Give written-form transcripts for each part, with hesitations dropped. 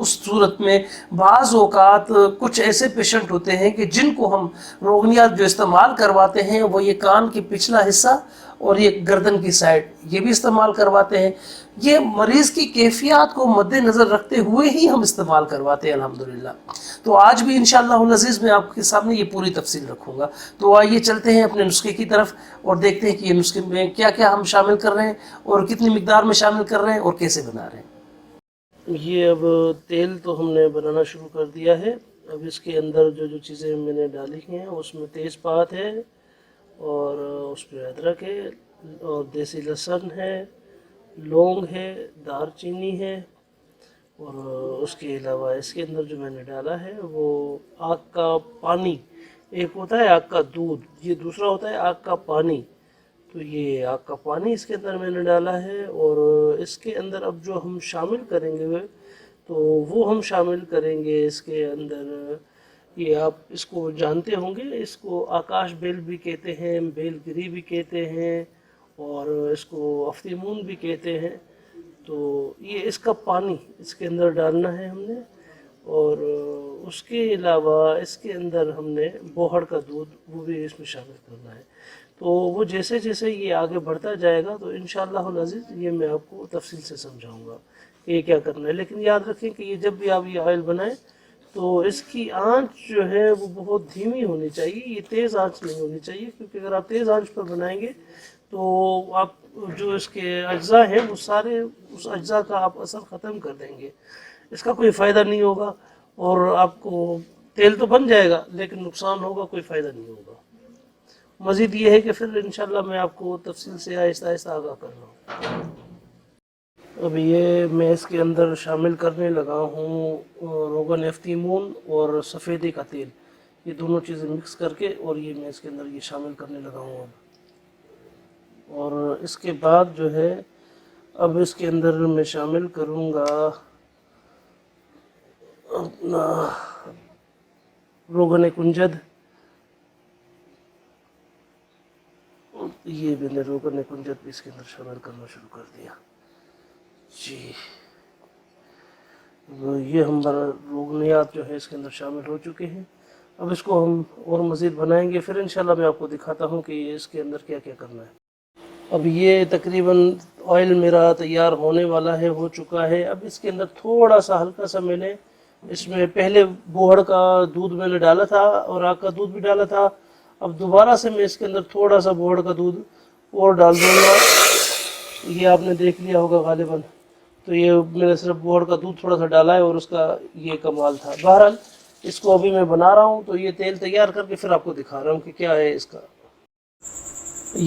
اس صورت میں بعض اوقات کچھ ایسے پیشنٹ ہوتے ہیں کہ جن کو ہم روغنیات جو استعمال کرواتے ہیں وہ یہ کان کی پچھلا حصہ اور یہ گردن کی سائڈ یہ بھی استعمال کرواتے ہیں. یہ مریض کی کیفیات کو مد نظر رکھتے ہوئے ہی ہم استعمال کرواتے ہیں الحمدللہ. تو آج بھی انشاءاللہ العزیز میں آپ کے سامنے یہ پوری تفصیل رکھوں گا. تو آئیے چلتے ہیں اپنے نسخے کی طرف اور دیکھتے ہیں کہ یہ نسخے میں کیا کیا ہم شامل کر رہے ہیں اور کتنی مقدار میں شامل کر رہے ہیں اور کیسے بنا رہے ہیں. یہ اب تیل تو ہم نے بنانا شروع کر دیا ہے. اب اس کے اندر جو چیزیں میں نے ڈالی ہیں اس میں تیز پات ہے اور اس پہ ادرک ہے اور دیسی لہسن ہے، لونگ ہے، دار چینی ہے، اور اس کے علاوہ اس کے اندر جو میں نے ڈالا ہے وہ آگ کا پانی. ایک ہوتا ہے آگ کا دودھ، یہ دوسرا ہوتا ہے آگ کا پانی. تو یہ آگ کا پانی اس کے اندر میں نے ڈالا ہے. اور اس کے اندر اب جو ہم شامل کریں گے تو وہ ہم شامل کریں گے اس کے اندر، یہ آپ اس کو جانتے ہوں گے، اس کو آکاش بیل بھی کہتے ہیں، بیل گری بھی کہتے ہیں، اور اس کو افتی-مون بھی کہتے ہیں. تو یہ اس کا پانی اس کے اندر ڈالنا ہے ہم نے. اور اس کے علاوہ اس کے اندر ہم نے بوہڑ کا دودھ وہ بھی اس میں شامل کرنا ہے. تو وہ جیسے جیسے یہ آگے بڑھتا جائے گا تو انشاءاللہ العزیز یہ میں آپ کو تفصیل سے سمجھاؤں گا کہ یہ کیا کرنا ہے. لیکن یاد رکھیں کہ یہ جب بھی آپ یہ آئل بنائیں تو اس کی آنچ جو ہے وہ بہت دھیمی ہونی چاہیے، یہ تیز آنچ نہیں ہونی چاہیے، کیونکہ اگر آپ تیز آنچ پر بنائیں گے تو آپ جو اس کے اجزاء ہیں وہ سارے اس اجزاء کا آپ اثر ختم کر دیں گے، اس کا کوئی فائدہ نہیں ہوگا، اور آپ کو تیل تو بن جائے گا لیکن نقصان ہوگا، کوئی فائدہ نہیں ہوگا. مزید یہ ہے کہ پھر انشاءاللہ میں آپ کو تفصیل سے آہستہ آہستہ آگاہ کر رہا ہوں. اب یہ میں اس کے اندر شامل کرنے لگا ہوں روغن افتی-مون اور سفیدے کا تیل، یہ دونوں چیزیں مکس کر کے اور یہ میں اس کے اندر یہ شامل کرنے لگا ہوں اب. اور اس کے بعد جو ہے اب اس کے اندر میں شامل کروں گا اپنا روغن کنجد. یہ میں نے روغن کنجد بھی اس کے اندر شامل کرنا شروع کر دیا. جی یہ ہمارا روغنیات جو ہے اس کے اندر شامل ہو چکے ہیں. اب اس کو ہم اور مزید بنائیں گے، پھر انشاءاللہ میں آپ کو دکھاتا ہوں کہ یہ اس کے اندر کیا کیا کرنا ہے. اب یہ تقریباً آئل میرا تیار ہونے والا ہے، ہو چکا ہے. اب اس کے اندر تھوڑا سا ہلکا سا میں نے اس میں پہلے بوہڑ کا دودھ میں نے ڈالا تھا اور آگ کا دودھ بھی ڈالا تھا. اب دوبارہ سے میں اس کے اندر تھوڑا سا بوہڑ کا دودھ اور ڈال دوں گا. یہ آپ نے دیکھ لیا ہوگا غالباً. تو یہ میں نے صرف بوہڑ کا دودھ تھوڑا سا ڈالا ہے اور اس کا یہ کمال تھا. بہرحال اس کو ابھی میں بنا رہا ہوں، تو یہ تیل تیار کر کے پھر آپ کو دکھا رہا ہوں کہ کیا ہے اس کا.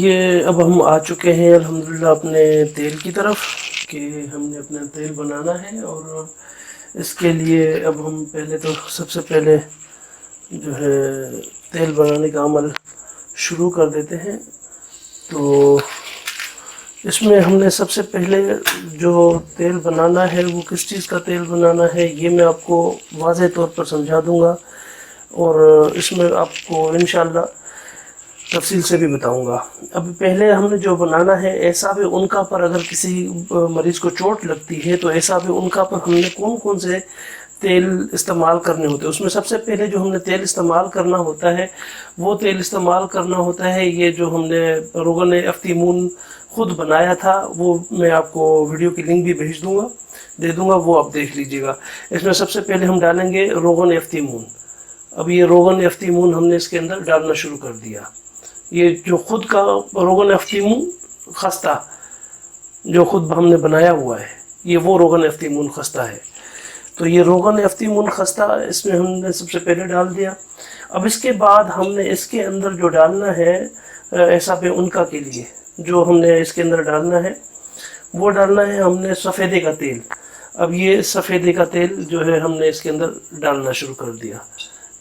یہ اب ہم آ چکے ہیں الحمدللہ اپنے تیل کی طرف کہ ہم نے اپنا تیل بنانا ہے. اور اس کے لیے اب ہم پہلے تو سب سے پہلے جو ہے تیل بنانے کا عمل شروع کر دیتے ہیں. تو اس میں ہم نے سب سے پہلے جو تیل بنانا ہے وہ کس چیز کا تیل بنانا ہے یہ میں آپ کو واضح طور پر سمجھا دوں گا، اور اس میں آپ کو انشاءاللہ تفصیل سے بھی بتاؤں گا. اب پہلے ہم نے جو بنانا ہے اعصاب عنقا پر اگر کسی مریض کو چوٹ لگتی ہے تو اعصاب عنقا پر ہم نے کون کون سے تیل استعمال کرنے ہوتے ہیں. اس میں سب سے پہلے جو ہم نے تیل استعمال کرنا ہوتا ہے وہ تیل استعمال کرنا ہوتا ہے یہ جو ہم نے روغن افتی-مون خود بنایا تھا، وہ میں آپ کو ویڈیو کی لنک بھی بھیج دوں گا، دے دوں گا، وہ آپ دیکھ لیجئے گا. اس میں سب سے پہلے ہم ڈالیں گے روغن افتی-مون. اب یہ روغن افتی-مون ہم نے اس کے اندر ڈالنا شروع کر دیا. یہ جو خود کا روغن افتی-مون خستہ جو خود ہم نے بنایا ہوا ہے یہ وہ روغن افتی-مون خستہ ہے. تو یہ روغن افتی-مون خستہ اس میں ہم نے سب سے پہلے ڈال دیا. اب اس کے بعد ہم نے اس کے اندر جو ڈالنا ہے اعصاب عنقا کے لیے جو ہم نے اس کے اندر ڈالنا ہے وہ ڈالنا ہے ہم نے سفیدے کا تیل. اب یہ سفیدے کا تیل جو ہے ہم نے اس کے اندر ڈالنا شروع کر دیا.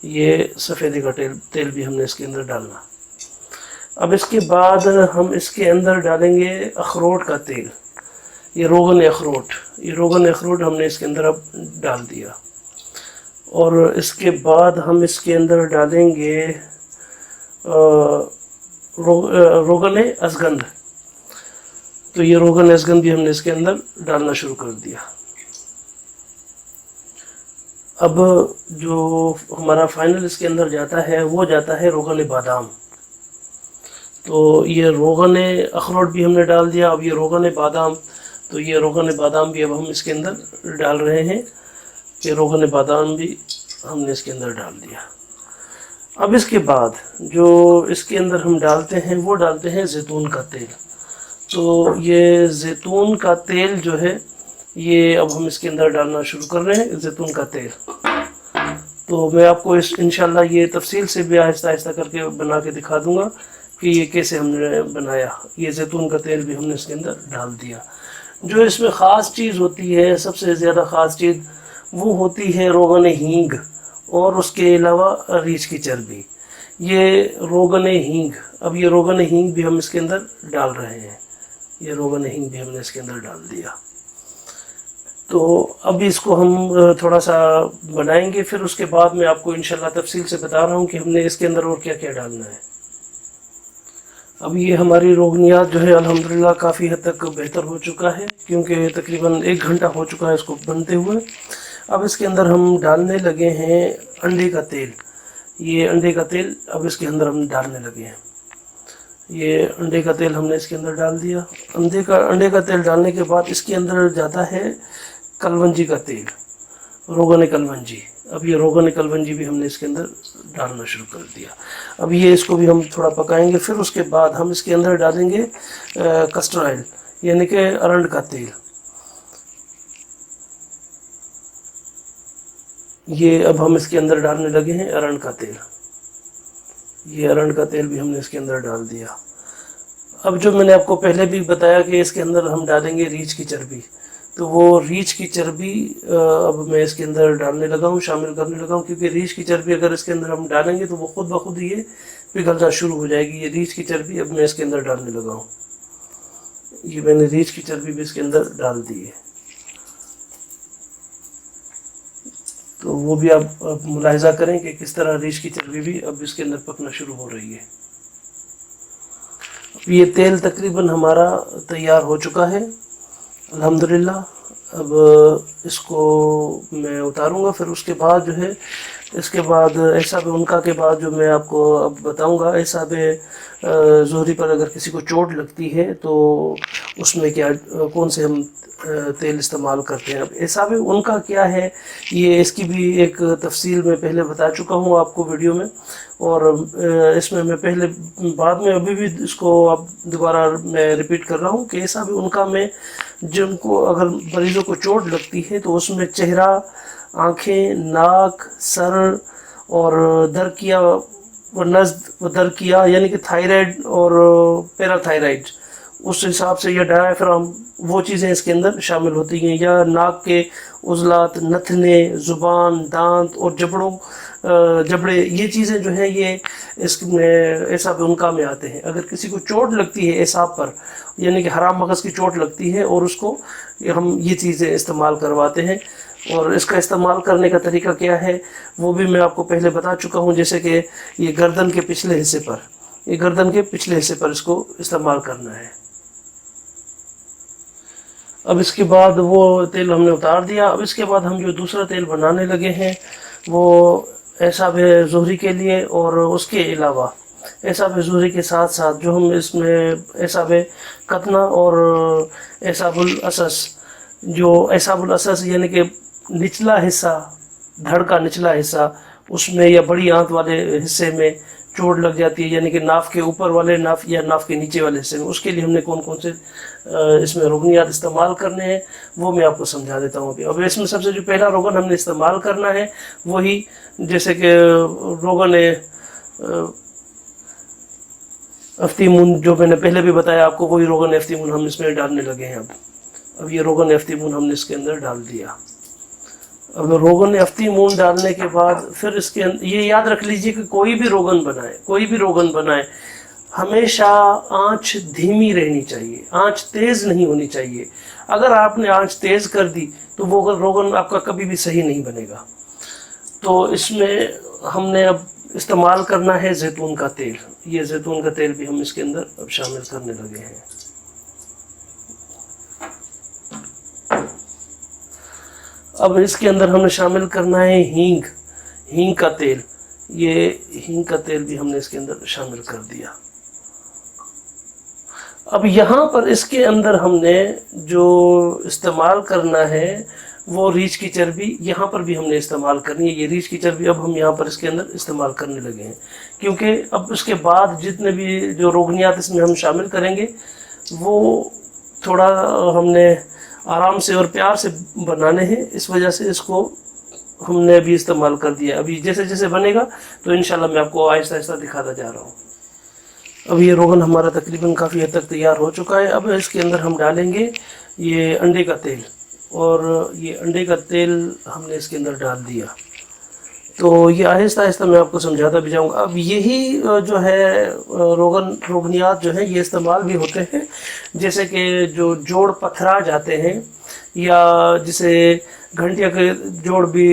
یہ سفیدے کا تیل بھی ہم نے اس کے اندر ڈالنا. اب اس کے بعد ہم اس کے اندر ڈالیں گے اخروٹ کا تیل، یہ روغن اخروٹ. یہ روغن اخروٹ ہم نے اس کے اندر اب ڈال دیا. اور اس کے بعد ہم اس کے اندر ڈالیں گے روغن ازگند. تو یہ روغن ازگند بھی ہم نے اس کے اندر ڈالنا شروع کر دیا. اب جو ہمارا فائنل اس کے اندر جاتا ہے وہ جاتا ہے روغن بادام. تو یہ روغن اخروٹ بھی ہم نے ڈال دیا. اب یہ روغن بادام، تو یہ روغن بادام بھی اب ہم اس کے اندر ڈال رہے ہیں کہ روغن بادام بھی ہم نے اس کے اندر ڈال دیا. اب اس کے بعد جو اس کے اندر ہم ڈالتے ہیں وہ ڈالتے ہیں زیتون کا تیل. تو یہ زیتون کا تیل جو ہے یہ اب ہم اس کے اندر ڈالنا شروع کر رہے ہیں، زیتون کا تیل. تو میں آپ کو انشاءاللہ یہ تفصیل سے بھی آہستہ آہستہ کر کے بنا کے دکھا دوں گا کہ یہ کیسے ہم نے بنایا. یہ زیتون کا تیل بھی ہم نے اس کے اندر ڈال دیا. جو اس میں خاص چیز ہوتی ہے، سب سے زیادہ خاص چیز وہ ہوتی ہے روغن ہینگ، اور اس کے علاوہ ریچھ کی چربی. یہ روغن ہینگ، اب یہ روغن ہینگ بھی ہم اس کے اندر ڈال رہے ہیں. یہ روغن ہینگ بھی ہم نے اس کے اندر ڈال دیا. تو اب اس کو ہم تھوڑا سا بنائیں گے، پھر اس کے بعد میں آپ کو انشاءاللہ تفصیل سے بتا رہا ہوں کہ ہم نے اس کے اندر اور کیا کیا ڈالنا ہے. اب یہ ہماری روغنیات جو ہے الحمدللہ کافی حد تک بہتر ہو چکا ہے، کیونکہ تقریباً 1 گھنٹہ ہو چکا ہے اس کو بنتے ہوئے. اب اس کے اندر ہم ڈالنے لگے ہیں انڈے کا تیل. یہ انڈے کا تیل اب اس کے اندر ہم ڈالنے لگے ہیں. یہ انڈے کا تیل ہم نے اس کے اندر ڈال دیا. انڈے کا تیل ڈالنے کے بعد اس کے اندر جاتا ہے کلونجی کا تیل، روغن کلونجی. اب یہ روغن کلونجی بھی ہم نے اس کے اندر ڈالنا شروع کر دیا. اب یہ اس کو بھی ہم تھوڑا پکائیں گے. پھر اس کے بعد ہم اس کے اندر ڈالیں گے کسٹر آئل، یعنی کہ ارنڈ کا تیل. یہ اب ہم اس کے اندر ڈالنے لگے ہیں ارنڈ کا تیل. یہ ارنڈ کا تیل بھی ہم نے اس کے اندر ڈال دیا. اب جو میں نے آپ کو پہلے بھی بتایا کہ اس کے اندر ہم ڈالیں گے ریچھ کی چربی، تو وہ ریچھ کی چربی اب میں اس کے اندر ڈالنے لگا ہوں، شامل کرنے لگا ہوں. کیونکہ ریچھ کی چربی اگر اس کے اندر ہم ڈالیں گے تو وہ خود بخود یہ پگھلنا شروع ہو جائے گی. یہ ریچھ کی چربی اب میں اس کے اندر ڈالنے لگا ہوں. یہ میں نے ریچھ کی چربی بھی اس کے اندر ڈال دی ہے. تو وہ بھی آپ ملاحظہ کریں کہ کس طرح ریچھ کی چربی بھی اب اس کے اندر پکنا شروع ہو رہی ہے. اب یہ تیل تقریباً ہمارا تیار ہو چکا ہے الحمدللہ. اب اس کو میں اتاروں گا. پھر اس کے بعد جو ہے اس کے بعد اعصاب عنقا کے بعد جو میں آپ کو اب بتاؤں گا، اعصاب ظہری پر اگر کسی کو چوٹ لگتی ہے تو اس میں کیا کون سے ہم تیل استعمال کرتے ہیں. اب اعصاب عنقا کیا ہے، یہ اس کی بھی ایک تفصیل میں پہلے بتا چکا ہوں آپ کو ویڈیو میں، اور اس میں پہلے بعد میں ابھی بھی اس کو اب دوبارہ میں ریپیٹ کر رہا ہوں کہ اعصاب عنقا میں جن کو اگر مریضوں کو چوٹ لگتی ہے تو اس میں چہرہ، آنکھیں، ناک، سر اور درکیا و نزد و درکیا، یعنی کہ تھائرائڈ اور پیرا تھائرائڈ، اس حساب سے یہ ڈایافرام وہ چیزیں اس کے اندر شامل ہوتی ہیں. یا ناک کے عضلات، نتھنے، زبان، دانت اور جبڑے، یہ چیزیں جو ہیں یہ اس میں اعصاب عنقا میں آتے ہیں. اگر کسی کو چوٹ لگتی ہے اعصاب پر، یعنی کہ حرام مغز کی چوٹ لگتی ہے، اور اس کو ہم یہ چیزیں استعمال کرواتے ہیں. اور اس کا استعمال کرنے کا طریقہ کیا ہے وہ بھی میں آپ کو پہلے بتا چکا ہوں. جیسے کہ یہ گردن کے پچھلے حصے پر، یہ گردن کے پچھلے حصے پر اس کو استعمال کرنا ہے. اب اس کے بعد وہ تیل ہم نے اتار دیا. اب اس کے بعد ہم جو دوسرا تیل بنانے لگے ہیں وہ اعصاب ظہری کے لیے، اور اس کے علاوہ اعصاب ظہری کے ساتھ ساتھ جو ہم اس میں اعصاب قطنہ اور اعصاب العصص، جو اعصاب العصص یعنی کہ نچلا حصہ، دھڑ کا نچلا حصہ، اس میں یا بڑی آنت والے حصے میں چوٹ لگ جاتی ہے، یعنی کہ ناف کے اوپر والے ناف یا ناف کے نیچے والے حصے میں، اس کے لیے ہم نے کون کون سے اس میں روغنیات استعمال کرنے ہیں وہ میں آپ کو سمجھا دیتا ہوں. اب اس میں سب سے جو پہلا روغن ہم نے استعمال کرنا ہے وہی جیسے کہ روغن افتیمون، جو میں نے پہلے بھی بتایا آپ کو، وہی روغن افتیمون ہم اس میں ڈالنے لگے ہیں. اب یہ روغن افتیمون ہم نے اس کے اندر ڈال دیا. اب روغن افتیمون ڈالنے کے بعد پھر اس کے اندر یہ یاد رکھ لیجئے کہ کوئی بھی روغن بنائے ہمیشہ آنچ دھیمی رہنی چاہیے، آنچ تیز نہیں ہونی چاہیے. اگر آپ نے آنچ تیز کر دی تو وہ روغن آپ کا کبھی بھی صحیح نہیں بنے گا. تو اس میں ہم نے اب استعمال کرنا ہے زیتون کا تیل. یہ زیتون کا تیل بھی ہم اس کے اندر اب شامل کرنے لگے ہیں. اب اس کے اندر ہم نے شامل کرنا ہے ہینگ کا تیل. یہ ہینگ کا تیل بھی ہم نے اس کے اندر شامل کر دیا. اب یہاں پر اس کے اندر ہم نے جو استعمال کرنا ہے وہ ریچھ کی چربی یہاں پر بھی ہم نے استعمال کرنی ہے. یہ ریچھ کی چربی اب ہم یہاں پر اس کے اندر استعمال کرنے لگے ہیں، کیونکہ اب اس کے بعد جتنے بھی جو روغنیات اس میں ہم شامل کریں گے وہ تھوڑا ہم نے آرام سے اور پیار سے بنانے ہیں، اس وجہ سے اس کو ہم نے ابھی استعمال کر دیا. ابھی جیسے جیسے بنے گا تو انشاءاللہ میں آپ کو آہستہ آہستہ دکھاتا جا رہا ہوں. اب یہ روغن ہمارا تقریباً کافی حد تک تیار ہو چکا ہے. اب اس کے اندر ہم ڈالیں گے یہ انڈے کا تیل، اور یہ انڈے کا تیل ہم نے اس کے اندر ڈال دیا. تو یہ آہستہ آہستہ میں آپ کو سمجھاتا بھی جاؤں گا. اب یہی جو ہے روغنیات جو ہیں یہ استعمال بھی ہوتے ہیں، جیسے کہ جو جوڑ پتھرا جاتے ہیں یا جسے گھنٹیا کے جوڑ بھی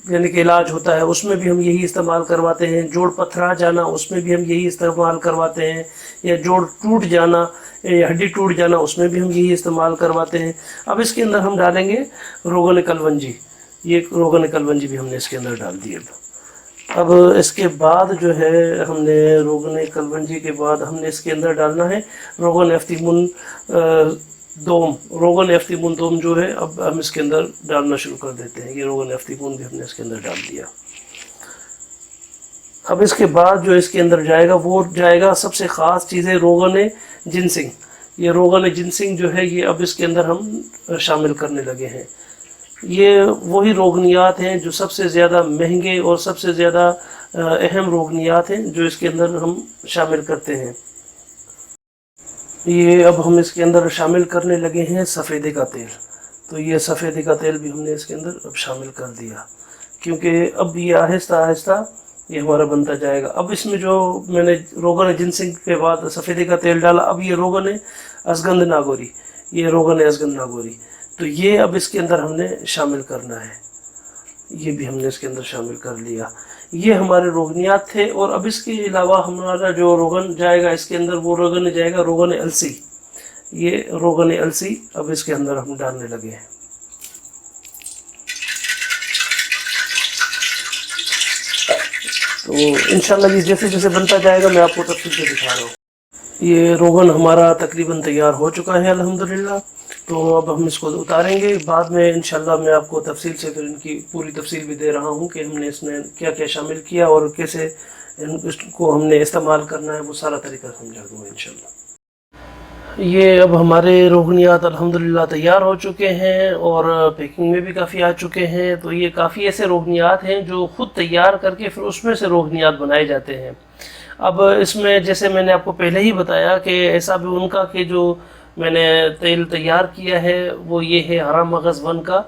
یعنی کہ علاج ہوتا ہے، اس میں بھی ہم یہی استعمال کرواتے ہیں. جوڑ پتھرا جانا اس میں بھی ہم یہی استعمال کرواتے ہیں، یا جوڑ ٹوٹ جانا یا ہڈی ٹوٹ جانا اس میں بھی ہم یہی استعمال کرواتے ہیں. اب اس کے اندر ہم ڈالیں گے روغن کلونجی. یہ روغن کلونجی بھی ہم نے اس کے اندر ڈال دی. اب اس کے بعد جو ہے ہم نے روغن کلونجی کے بعد ہم نے اس کے اندر ڈالنا ہے روغن افتیمون دوم. روغن افتیمون دوم جو ہے اب ہم اس کے اندر ڈالنا شروع کر دیتے ہیں. یہ روغن افتیمون بھی ہم نے اس کے اندر ڈال دیا. اب اس کے بعد جو اس کے اندر جائے گا وہ جائے گا سب سے خاص چیز ہے روغن جنسنگ. یہ روغن جنسنگ جو ہے یہ اب اس کے اندر ہم شامل کرنے لگے ہیں. یہ وہی روغنیات ہیں جو سب سے زیادہ مہنگے اور سب سے زیادہ اہم روغنیات ہیں جو اس کے اندر ہم شامل کرتے ہیں. یہ اب ہم اس کے اندر شامل کرنے لگے ہیں سفیدے کا تیل. تو یہ سفیدے کا تیل بھی ہم نے اس کے اندر اب شامل کر دیا، کیونکہ اب یہ آہستہ آہستہ یہ ہمارا بنتا جائے گا. اب اس میں جو میں نے روغن جنسنگ کے بعد سفیدے کا تیل ڈالا، اب یہ روغن ازگند ناگوری. یہ روغن ازگند ناگوری تو یہ اب اس کے اندر ہم نے شامل کرنا ہے. یہ بھی ہم نے اس کے اندر شامل کر لیا. یہ ہمارے روغنیات تھے. اور اب اس کے علاوہ ہمارا جو روغن جائے گا اس کے اندر وہ روغن جائے گا روغن السی. یہ روغن السی اب اس کے اندر ہم ڈالنے لگے ہیں. تو انشاءاللہ یہ جیسے جیسے بنتا جائے گا میں آپ کو تفصیل سے دکھا رہا ہوں. یہ روغن ہمارا تقریباً تیار ہو چکا ہے الحمدللہ. تو اب ہم اس کو اتاریں گے. بعد میں انشاءاللہ میں آپ کو تفصیل سے پھر ان کی پوری تفصیل بھی دے رہا ہوں کہ ہم نے اس میں کیا کیا شامل کیا اور کیسے اس کو ہم نے استعمال کرنا ہے، وہ سارا طریقہ سمجھا دوں گا انشاءاللہ. یہ اب ہمارے روغنیات الحمدللہ تیار ہو چکے ہیں اور پیکنگ میں بھی کافی آ چکے ہیں. تو یہ کافی ایسے روغنیات ہیں جو خود تیار کر کے پھر اس میں سے روغنیات بنائے جاتے ہیں. اب اس میں جیسے میں نے آپ کو پہلے ہی بتایا کہ ایسا بھی ان کا کہ جو میں نے تیل تیار کیا ہے وہ یہ ہے ہرا مغز ون کا.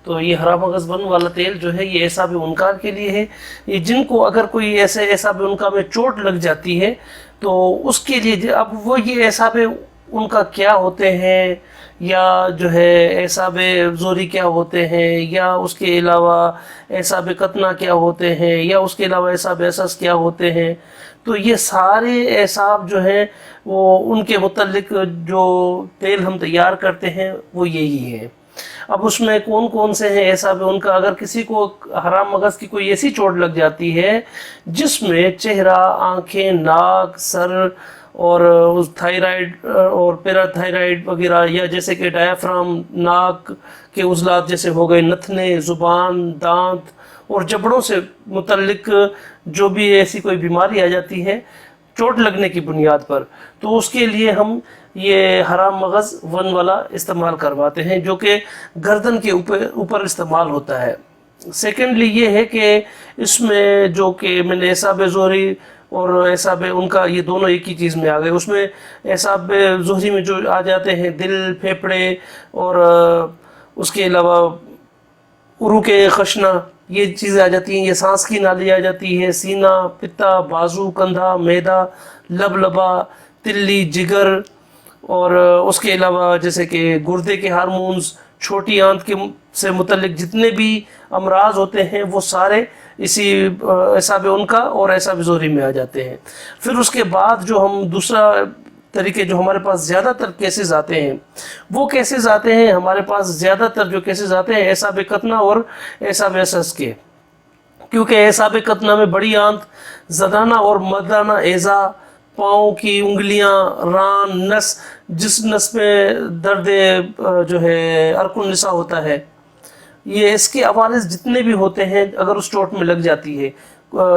تو یہ ہرا مغز ون والا تیل جو ہے یہ ایسا بھی ان کا کے لیے ہے. یہ جن کو اگر کوئی ایسا بھی ان کا میں چوٹ لگ جاتی ہے تو اس کے لیے اب وہ یہ ایسا بھی ان کا کیا ہوتے ہیں، یا جو ہے ایسا بے زوری کیا ہوتے ہیں، یا اس کے علاوہ ایسا بے قطنا کیا ہوتے ہیں، یا اس کے علاوہ ایسا بے اساس کیا ہوتے ہیں. تو یہ سارے اعصاب جو ہیں وہ ان کے متعلق جو تیل ہم تیار کرتے ہیں وہ یہی ہے. اب اس میں کون کون سے ہیں اعصاب ان کا؟ اگر کسی کو حرام مغز کی کوئی ایسی چوٹ لگ جاتی ہے جس میں چہرہ، آنکھیں، ناک، سر اور تھائرائیڈ اور پیرا تھائرائیڈ وغیرہ، یا جیسے کہ ڈایافرام، ناک کے عضلات جیسے ہو گئے، نتنے، زبان، دانت اور جبڑوں سے متعلق جو بھی ایسی کوئی بیماری آ جاتی ہے چوٹ لگنے کی بنیاد پر، تو اس کے لیے ہم یہ حرام مغز ون والا استعمال کرواتے ہیں جو کہ گردن کے اوپر استعمال ہوتا ہے. سیکنڈلی یہ ہے کہ اس میں جو کہ میں نے اعصاب زہری اور اعصاب ان کا یہ دونوں ایک ہی چیز میں آ گئے. اس میں اعصاب زہری میں جو آ جاتے ہیں دل، پھیپھڑے اور اس کے علاوہ عروق خشنہ، یہ چیزیں آ جاتی ہیں. یہ سانس کی نالی آ جاتی ہے، سینہ، پتا، بازو، کندھا، معدہ، لب لبا، تلی، جگر، اور اس کے علاوہ جیسے کہ گردے کے ہارمونز، چھوٹی آنت کے سے متعلق جتنے بھی امراض ہوتے ہیں وہ سارے اسی اعصاب ان کا اور اعصاب زہری میں آ جاتے ہیں. پھر اس کے بعد جو ہم دوسرا طریقے جو ہمارے پاس زیادہ تر کیسز آتے ہیں، وہ کیسز آتے ہیں ہمارے پاس زیادہ تر جو کیسز آتے ہیں اعصاب قطنہ اور اعصاب اسس کے، کیونکہ اعصاب قطنہ میں بڑی آنت، زدانہ اور مردانہ ایزا، پاؤں کی انگلیاں، ران، نس، جس نس میں درد جو ہے عرق النساء ہوتا ہے، یہ اس کے عوارض جتنے بھی ہوتے ہیں اگر اس چوٹ میں لگ جاتی ہے،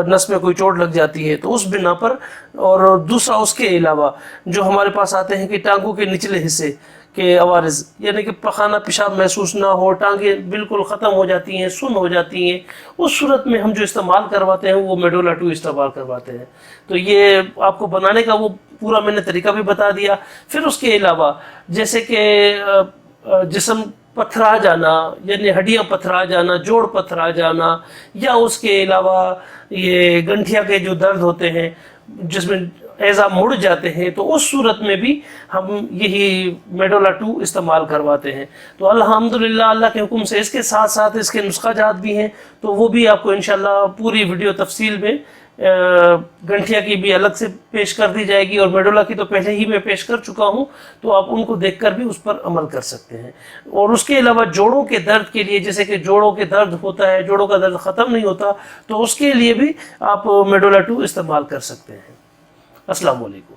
نس میں کوئی چوٹ لگ جاتی ہے تو اس بنا پر، اور دوسرا اس کے علاوہ جو ہمارے پاس آتے ہیں کہ ٹانگوں کے نچلے حصے کے عوارض، یعنی کہ پخانہ پیشاب محسوس نہ ہو، ٹانگیں بالکل ختم ہو جاتی ہیں، سن ہو جاتی ہیں، اس صورت میں ہم جو استعمال کرواتے ہیں وہ میڈولا 2 استعمال کرواتے ہیں۔ تو یہ آپ کو بنانے کا وہ پورا میں نے طریقہ بھی بتا دیا۔ پھر اس کے علاوہ جیسے کہ جسم پتھرا جانا، یعنی ہڈیاں پتھرا جانا، جوڑ پتھرا جانا، یا اس کے علاوہ یہ گنٹھیا کے جو درد ہوتے ہیں جس میں اعضاء مڑ جاتے ہیں، تو اس صورت میں بھی ہم یہی میڈولا 2 استعمال کرواتے ہیں۔ تو الحمدللہ اللہ کے حکم سے اس کے ساتھ ساتھ اس کے نسخہ جات بھی ہیں، تو وہ بھی آپ کو انشاءاللہ پوری ویڈیو تفصیل میں گنٹھیا کی بھی الگ سے پیش کر دی جائے گی، اور میڈولا کی تو پہلے ہی میں پیش کر چکا ہوں، تو آپ ان کو دیکھ کر بھی اس پر عمل کر سکتے ہیں۔ اور اس کے علاوہ جوڑوں کے درد کے لیے، جیسے کہ جوڑوں کے درد ہوتا ہے، جوڑوں کا درد ختم نہیں ہوتا، تو اس کے لیے بھی آپ میڈولا 2 استعمال کر سکتے ہیں۔ السلام علیکم۔